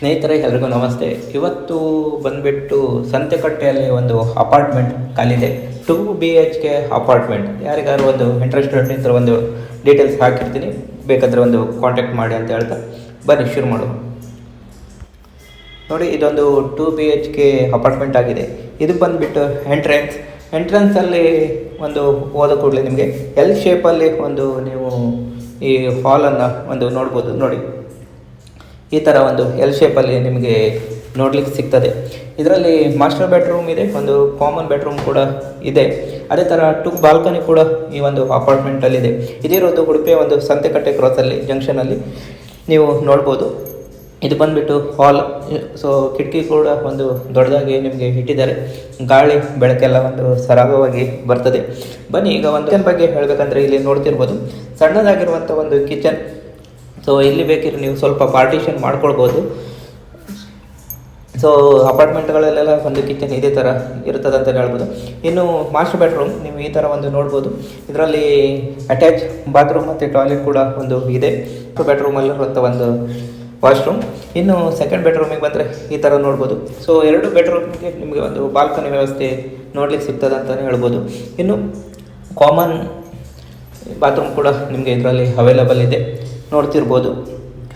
ಸ್ನೇಹಿತರೆ ಎಲ್ರಿಗೂ ನಮಸ್ತೆ. ಇವತ್ತು ಬಂದುಬಿಟ್ಟು ಸಂತೆಕಟ್ಟೆಯಲ್ಲಿ ಒಂದು ಅಪಾರ್ಟ್ಮೆಂಟ್ ಖಾಲಿದೆ. 2 BHK apartment. ಯಾರಿಗಾರು ಒಂದು ಇಂಟ್ರೆಸ್ಟೆಡ್ ಇದ್ದರೆ ಒಂದು ಡೀಟೇಲ್ಸ್ ಹಾಕಿರ್ತೀನಿ, ಬೇಕಾದರೆ ಒಂದು ಕಾಂಟ್ಯಾಕ್ಟ್ ಮಾಡಿ ಅಂತ ಹೇಳ್ತಾ ಬನ್ನಿ ಶುರು ಮಾಡು. ನೋಡಿ, ಇದೊಂದು 2 BHK ಅಪಾರ್ಟ್ಮೆಂಟ್ ಆಗಿದೆ. ಇದು ಬಂದುಬಿಟ್ಟು ಎಂಟ್ರೆನ್ಸಲ್ಲಿ ಒಂದು ಹೋದ ಕೂಡಲೇ ನಿಮಗೆ ಎಲ್ ಶೇಪಲ್ಲಿ ಒಂದು ನೀವು ಈ ಹಾಲನ್ನು ಒಂದು ನೋಡ್ಬೋದು. ನೋಡಿ, ಈ ಥರ ಒಂದು ಎಲ್ ಶೇಪಲ್ಲಿ ನಿಮಗೆ ನೋಡಲಿಕ್ಕೆ ಸಿಗ್ತದೆ. ಇದರಲ್ಲಿ ಮಾಸ್ಟರ್ ಬೆಡ್ರೂಮ್ ಇದೆ, ಒಂದು ಕಾಮನ್ ಬೆಡ್ರೂಮ್ ಕೂಡ ಇದೆ. ಅದೇ ಥರ 2 ಬಾಲ್ಕನಿ ಕೂಡ ಈ ಒಂದು ಅಪಾರ್ಟ್ಮೆಂಟಲ್ಲಿದೆ. ಇದಿರೋದು ಉಡುಪಿಯ ಒಂದು ಸಂತೆಕಟ್ಟೆ ಕ್ರಾಸಲ್ಲಿ ಜಂಕ್ಷನಲ್ಲಿ ನೀವು ನೋಡ್ಬೋದು. ಇದು ಬಂದುಬಿಟ್ಟು ಹಾಲ್. ಸೊ ಕಿಟಕಿ ಕೂಡ ಒಂದು ದೊಡ್ಡದಾಗಿ ನಿಮಗೆ ಇಟ್ಟಿದ್ದಾರೆ. ಗಾಳಿ ಬೆಳಕೆಲ್ಲ ಒಂದು ಸರಾಗವಾಗಿ ಬರ್ತದೆ. ಬನ್ನಿ, ಈಗ ಒಂದು ಕಿಚನ್ ಬಗ್ಗೆ ಹೇಳಬೇಕಂದ್ರೆ ಇಲ್ಲಿ ನೋಡ್ತಿರ್ಬೋದು ಸಣ್ಣದಾಗಿರುವಂಥ ಒಂದು ಕಿಚನ್. ಸೊ ಇಲ್ಲಿ ಬೇಕಿದ್ರೆ ನೀವು ಸ್ವಲ್ಪ ಪಾರ್ಟಿಷನ್ ಮಾಡ್ಕೊಳ್ಬೋದು. ಸೊ ಅಪಾರ್ಟ್ಮೆಂಟ್ಗಳಲ್ಲೆಲ್ಲ ಒಂದು ಕಿಚನ್ ಇದೇ ಥರ ಇರ್ತದೆ ಅಂತ ಹೇಳ್ಬೋದು. ಇನ್ನು ಮಾಸ್ಟರ್ ಬೆಡ್ರೂಮ್ ನೀವು ಈ ಥರ ಒಂದು ನೋಡ್ಬೋದು. ಇದರಲ್ಲಿ ಅಟ್ಯಾಚ್ ಬಾತ್ರೂಮ್ ಮತ್ತು ಟಾಯ್ಲೆಟ್ ಕೂಡ ಒಂದು ಇದೆ. ಬೆಡ್ರೂಮಲ್ಲಿರುವಂಥ ಒಂದು ವಾಶ್ರೂಮ್. ಇನ್ನು ಸೆಕೆಂಡ್ ಬೆಡ್ರೂಮಿಗೆ ಬಂದರೆ ಈ ಥರ ನೋಡ್ಬೋದು. ಸೊ 2 ಬೆಡ್ರೂಮ್ಗೆ ನಿಮಗೆ ಒಂದು ಬಾಲ್ಕನಿ ವ್ಯವಸ್ಥೆ ನೋಡ್ಲಿಕ್ಕೆ ಸಿಗ್ತದೆ ಅಂತಲೇ ಹೇಳ್ಬೋದು. ಇನ್ನು ಕಾಮನ್ ಬಾತ್ರೂಮ್ ಕೂಡ ನಿಮಗೆ ಇದರಲ್ಲಿ ಅವೈಲೇಬಲ್ ಇದೆ, ನೋಡ್ತಿರ್ಬೋದು.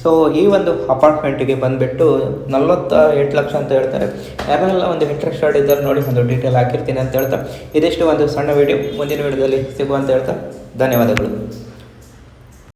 ಸೊ ಈ ಒಂದು ಅಪಾರ್ಟ್ಮೆಂಟಿಗೆ ಬಂದುಬಿಟ್ಟು 48 ಲಕ್ಷ ಅಂತ ಹೇಳ್ತಾರೆ. ಯಾರೆಲ್ಲ ಒಂದು ಇಂಟ್ರೆಸ್ಟೆಡ್ ಇದ್ದಾರೆ ನೋಡಿ, ಒಂದು ಡೀಟೇಲ್ ಹಾಕಿರ್ತೀನಿ ಅಂತ ಹೇಳ್ತಾ ಇದಿಷ್ಟು ಒಂದು ಸಣ್ಣ ವಿಡಿಯೋ. ಮುಂದಿನ ವಿಡಿಯೋದಲ್ಲಿ ಸಿಗುವಂತ ಹೇಳ್ತಾ ಧನ್ಯವಾದಗಳು.